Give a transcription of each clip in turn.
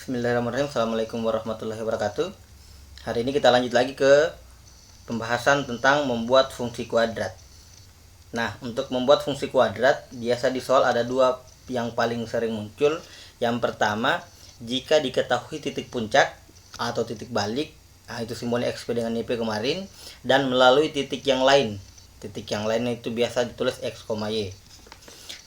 Bismillahirrahmanirrahim. Assalamualaikum warahmatullahi wabarakatuh. Hari ini kita lanjut lagi ke pembahasan tentang membuat fungsi kuadrat. Nah, untuk membuat fungsi kuadrat biasa di soal ada dua yang paling sering muncul. Yang pertama, jika diketahui titik puncak atau titik balik, itu simbolnya XP dengan YP kemarin, dan melalui titik yang lain. Titik yang lainnya itu biasa ditulis X, Y.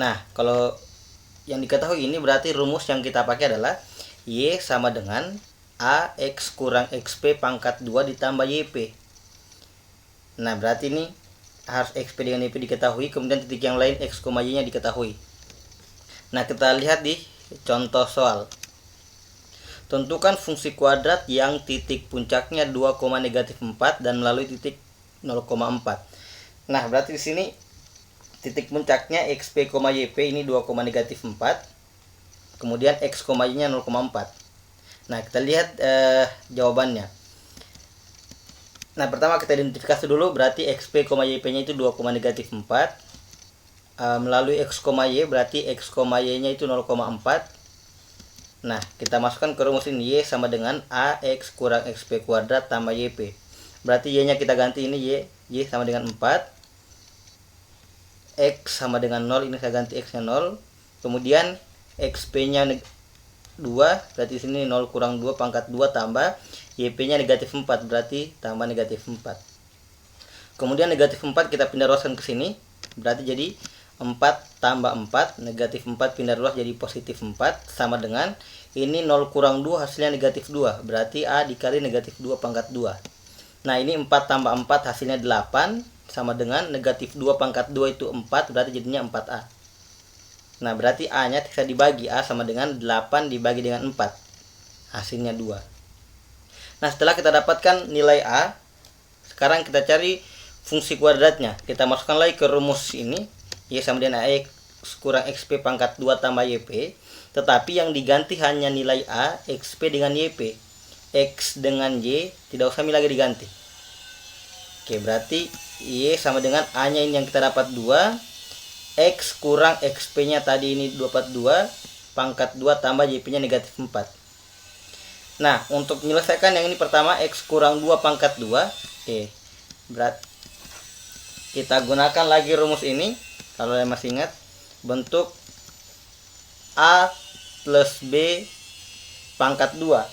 Nah, kalau yang diketahui ini berarti rumus yang kita pakai adalah Y sama dengan AX kurang XP pangkat 2 ditambah YP. Nah, berarti ini harus XP dengan YP diketahui, kemudian titik yang lain X, Y nya diketahui. Nah, kita lihat di contoh soal. Tentukan fungsi kuadrat yang titik puncaknya 2, -4 dan melalui titik 0,4. Nah, berarti di sini titik puncaknya XP, YP ini 2, -4. Kemudian X, Y nya 0,4. Nah, kita lihat jawabannya. Nah, pertama kita identifikasi dulu, berarti XP, YP nya itu 2, -4. Melalui X, Y berarti X, Y nya itu 0,4. Nah, kita masukkan ke rumus ini, Y sama dengan AX kurang XP kuadrat tambah YP. Berarti Y nya kita ganti ini Y sama dengan 4. X sama dengan 0, ini saya ganti X nya 0. Kemudian XP nya 2, berarti di sini 0 kurang 2 pangkat 2 tambah YP nya -4, berarti tambah -4. Kemudian -4 kita pindah ruaskan ke sini, berarti jadi 4 tambah 4, -4 pindah ruas jadi +4 sama dengan ini 0 kurang 2 hasilnya -2, berarti A dikali -2 pangkat 2. Nah, ini 4 tambah 4 hasilnya 8 sama dengan -2 pangkat 2 itu 4, berarti jadinya 4A. Nah, berarti A nya bisa dibagi, A sama dengan 8 dibagi dengan 4, hasilnya 2. Nah, setelah kita dapatkan nilai A, sekarang kita cari fungsi kuadratnya. Kita masukkan lagi ke rumus ini, Y sama dengan AX kurang XP pangkat 2 tambah YP. Tetapi yang diganti hanya nilai A, XP dengan YP. X dengan Y tidak usah lagi diganti. Oke, berarti Y sama dengan A nya ini yang kita dapat 2, X kurang XP nya tadi ini 242 pangkat 2 tambah YP nya -4. Nah, untuk menyelesaikan yang ini pertama X kurang 2 pangkat 2, berarti kita gunakan lagi rumus ini. Kalau yang masih ingat, bentuk A plus B pangkat 2.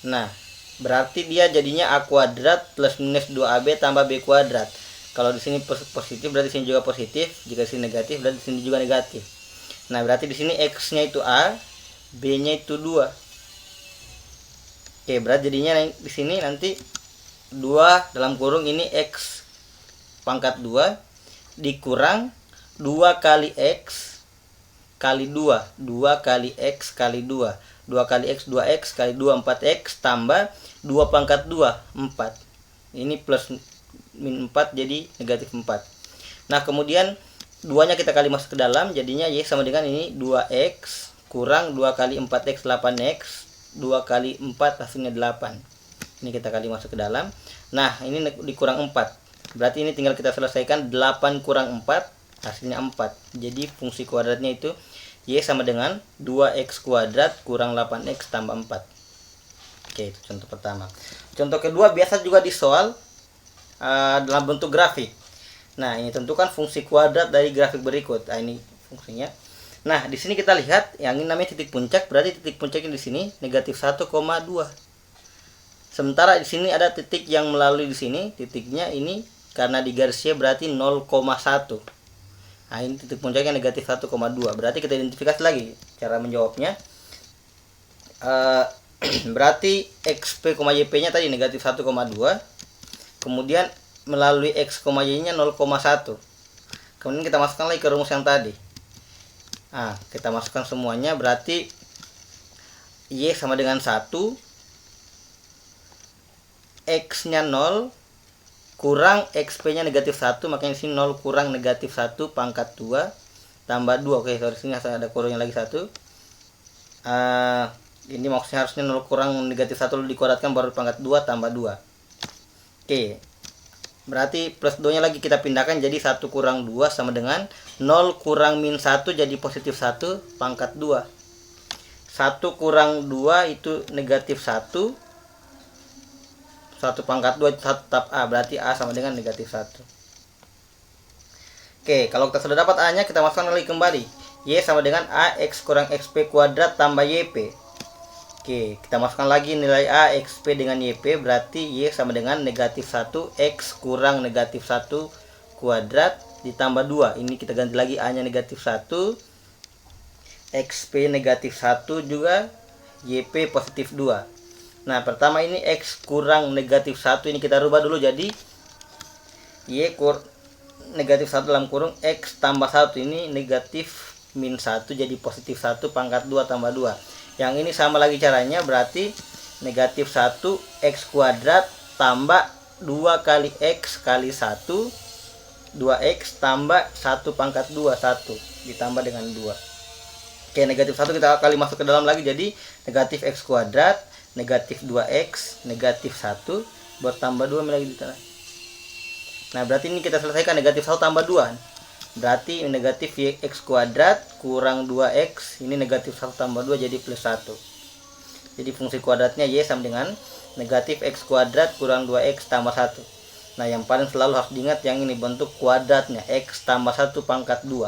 Nah, berarti dia jadinya A kuadrat plus minus 2AB tambah B kuadrat. Kalau di sini positif berarti di sini juga positif, jika di sini negatif berarti di sini juga negatif. Nah, berarti di sini X-nya itu A, B-nya itu 2. Oke, berarti jadinya di sini nanti 2 dalam kurung ini X pangkat 2 dikurang 2 kali X kali 2, 2 kali X kali 2, 2 kali X 2X kali 2 4X tambah 2 pangkat 2 4. Ini plus min 4 jadi -4. Nah, kemudian 2 nya kita kali masuk ke dalam, jadinya Y sama dengan ini 2X kurang 2 kali 4X 8X, 2 kali 4 hasilnya 8. Ini kita kali masuk ke dalam. Nah, ini dikurang 4. Berarti ini tinggal kita selesaikan, 8 kurang 4 hasilnya 4. Jadi fungsi kuadratnya itu Y sama dengan 2X kuadrat kurang 8X tambah 4. Oke, itu contoh pertama. Contoh kedua biasa juga di soal dalam bentuk grafik. Nah, ini tentukan fungsi kuadrat dari grafik berikut. Nah, ini fungsinya. Nah, di sini kita lihat yang ini namanya titik puncak, berarti titik puncaknya di sini -1,2. Sementara di sini ada titik yang melalui di sini, titiknya ini karena di garisnya berarti 0,1. Nah, ini titik puncaknya -1,2. Berarti kita identifikasi lagi cara menjawabnya. Berarti XP, YP nya tadi -1,2. Kemudian melalui X, Y nya 0,1. Kemudian kita masukkan lagi ke rumus yang tadi. Nah, kita masukkan semuanya, berarti Y sama dengan 1, X nya 0 kurang XP nya -1, makanya di sini 0 kurang -1 pangkat 2 tambah 2. Oke, sorry, sini ada kurangnya lagi 1. Ini maksudnya harusnya 0 kurang -1 dikuadratkan baru pangkat 2 tambah 2. Oke, berarti plus 2 nya lagi kita pindahkan jadi 1 kurang 2 sama dengan 0 kurang min 1 jadi +1 pangkat 2. 1 kurang 2 itu negatif 1. 1 pangkat 2 itu 1 tetap A, berarti A sama dengan negatif 1. Oke, kalau kita sudah dapat A nya, kita masukkan lagi kembali. Y sama dengan AX kurang XP kuadrat tambah YP. Oke, kita masukkan lagi nilai A, XP dengan YP, berarti Y sama dengan negatif 1 X kurang negatif 1 kuadrat ditambah 2. Ini kita ganti lagi A nya negatif 1, XP negatif 1 juga, YP positif 2. Nah, pertama ini X kurang negatif 1, ini kita rubah dulu jadi Y negatif 1 dalam kurung X tambah 1, ini negatif min 1 jadi positif 1 pangkat 2 tambah 2. Yang ini sama lagi caranya, berarti negatif 1 X kuadrat tambah 2 kali X kali 1, 2X tambah 1 pangkat 2, 1 ditambah dengan 2. Oke, negatif 1 kita kali masuk ke dalam lagi, jadi negatif X kuadrat, negatif 2X, negatif 1, bertambah 2 lagi di tengah. Nah, berarti ini kita selesaikan negatif 1 tambah 2. Berarti negatif X kuadrat kurang 2X, ini negatif 1 tambah 2 jadi plus 1. Jadi fungsi kuadratnya Y sama dengan negatif X kuadrat kurang 2X tambah 1. Nah, yang paling selalu harus diingat yang ini bentuk kuadratnya, X tambah 1 pangkat 2.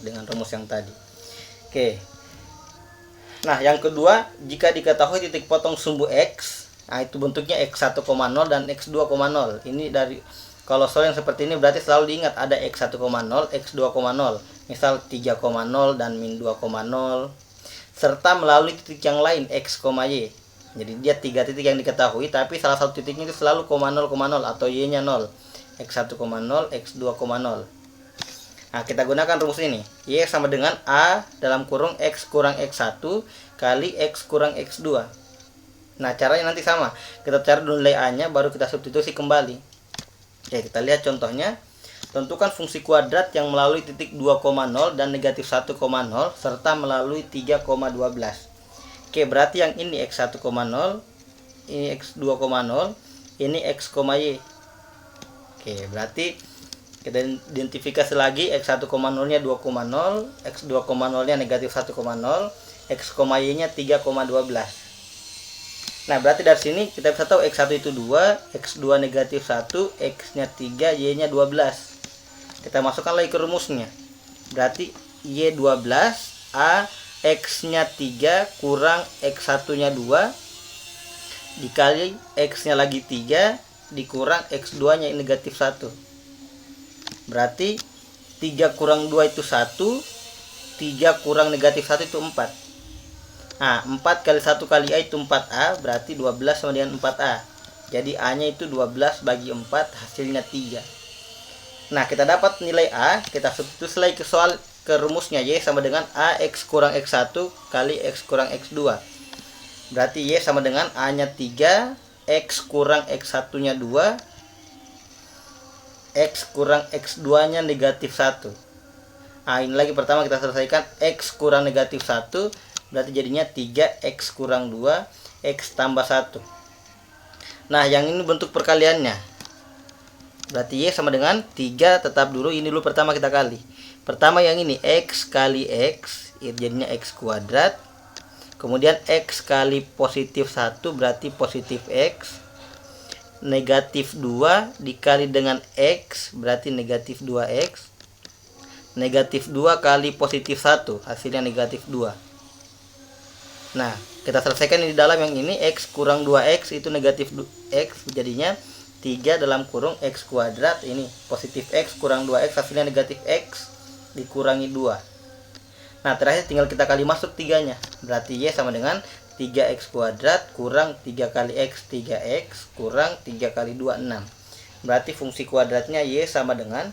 Dengan rumus yang tadi. Oke. Nah, yang kedua, jika diketahui titik potong sumbu X, nah itu bentuknya X1,0 dan X2,0. Ini dari kalau soal yang seperti ini berarti selalu diingat ada X1,0, X2,0. Misal 3,0 dan min 2,0. Serta melalui titik yang lain X, Y. Jadi dia 3 titik yang diketahui, tapi salah satu titiknya itu selalu 0,0 atau Y-nya 0. X1,0, X2,0. Nah, kita gunakan rumus ini. Y sama dengan A dalam kurung X kurang X1 kali X kurang X2. Nah, caranya nanti sama. Kita cari dulu nilai A nya, baru kita substitusi kembali. Oke, kita lihat contohnya. Tentukan fungsi kuadrat yang melalui titik 2,0 dan negatif 1,0 serta melalui 3,12. Oke, berarti yang ini X1,0, ini X2,0, ini X, Y. Oke, berarti kita identifikasi lagi X1,0 nya 2,0, X2,0 nya negatif 1,0, X, Y nya 3,12. Nah, berarti dari sini kita bisa tahu X1 itu 2, X2 negatif 1, X nya 3, Y nya 12. Kita masukkan lagi ke rumusnya. Berarti Y 12, A X nya 3 kurang X1 nya 2 dikali X nya lagi 3 dikurang X2 nya negatif 1. Berarti 3 kurang 2 itu 1, 3 kurang negatif 1 itu 4. Nah, 4 kali 1 kali A itu 4A, berarti 12 sama dengan 4A. Jadi A nya itu 12 bagi 4, hasilnya 3. Nah, kita dapat nilai A, kita substitusi lagi ke rumusnya. Y sama dengan AX kurang X1 kali X kurang X2. Berarti Y sama dengan A nya 3, X kurang X1 nya 2, X kurang X2 nya negatif 1. Nah, ini lagi pertama kita selesaikan. X kurang negatif 1, berarti jadinya 3X kurang 2, X tambah 1. Nah, yang ini bentuk perkaliannya. Berarti Y sama dengan 3, tetap dulu. Ini dulu pertama kita kali. Pertama yang ini X kali X, jadinya X kuadrat. Kemudian X kali positif 1, berarti positif X. Negatif 2 dikali dengan X, berarti negatif 2X. Negatif 2 kali positif 1, hasilnya negatif 2. Nah, kita selesaikan di dalam yang ini. X kurang 2X itu negatif X, jadinya 3 dalam kurung X kuadrat. Ini positif X kurang 2X, hasilnya negatif X dikurangi 2. Nah, terakhir tinggal kita kali masuk 3 nya. Berarti Y sama dengan 3X kuadrat kurang 3 kali X, 3X kurang 3 kali 2, 6. Berarti fungsi kuadratnya Y sama dengan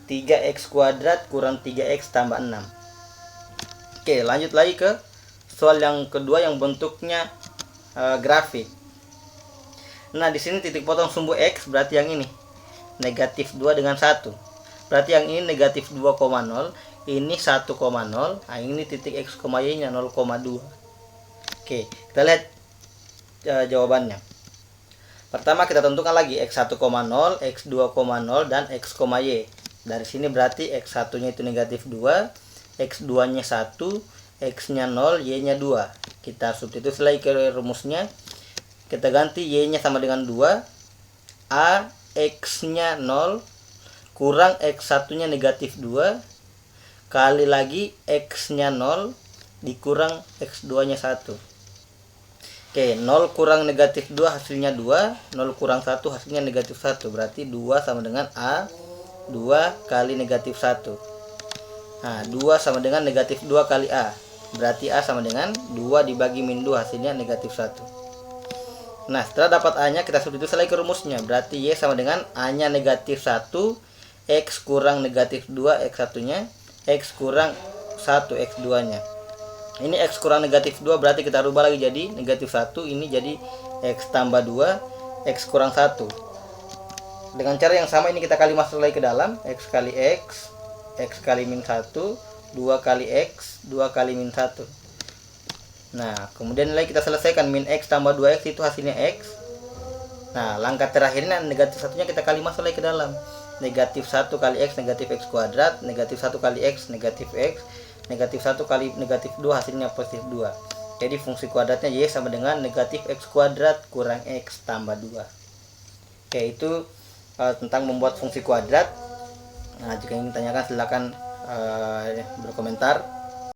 3X kuadrat kurang 3X tambah 6. Oke, lanjut lagi ke soal yang kedua yang bentuknya grafik. Nah, di sini titik potong sumbu X berarti yang ini negatif 2 dengan 1. Berarti yang ini negatif 2,0, ini 1,0. Nah, ini titik X, Y nya 0,2. Oke, kita lihat jawabannya. Pertama kita tentukan lagi X1,0, X2,0 dan X, Y. Dari sini berarti X1 nya itu negatif 2, X2 nya 1, X nya 0, Y nya 2. Kita substitusi lagi ke rumusnya, kita ganti Y nya sama dengan 2, A X nya 0 kurang X1 nya negatif 2 kali lagi X nya 0 dikurang X2 nya 1. Oke, 0 kurang negatif 2 hasilnya 2, 0 kurang 1 hasilnya negatif 1. Berarti 2 sama dengan A 2 kali negatif 1. Nah, 2 sama dengan negatif 2 kali A. Berarti A sama dengan 2 dibagi min 2, hasilnya negatif 1. Nah, setelah dapat A nya, kita substitusi lagi ke rumusnya. Berarti Y sama dengan A nya negatif 1, X kurang negatif 2, X1 nya, X kurang 1, X2 nya. Ini X kurang negatif 2, berarti kita rubah lagi jadi negatif 1. Ini jadi X tambah 2, X kurang 1. Dengan cara yang sama ini kita kali masuk lagi ke dalam. X kali X, X kali min 1, 2 kali X, 2 kali min 1. Nah, kemudian nilai kita selesaikan. Min X tambah 2X itu hasilnya X. Nah, langkah terakhirnya negatif 1 nya kita kali masuk lagi ke dalam. Negatif 1 kali X, negatif X kuadrat. Negatif 1 kali X, negatif X. Negatif 1 kali negatif 2 hasilnya positif 2. Jadi fungsi kuadratnya Y sama dengan negatif X kuadrat kurang X tambah 2. Oke, itu tentang membuat fungsi kuadrat. Nah, jika ingin ditanyakan silakan berkomentar.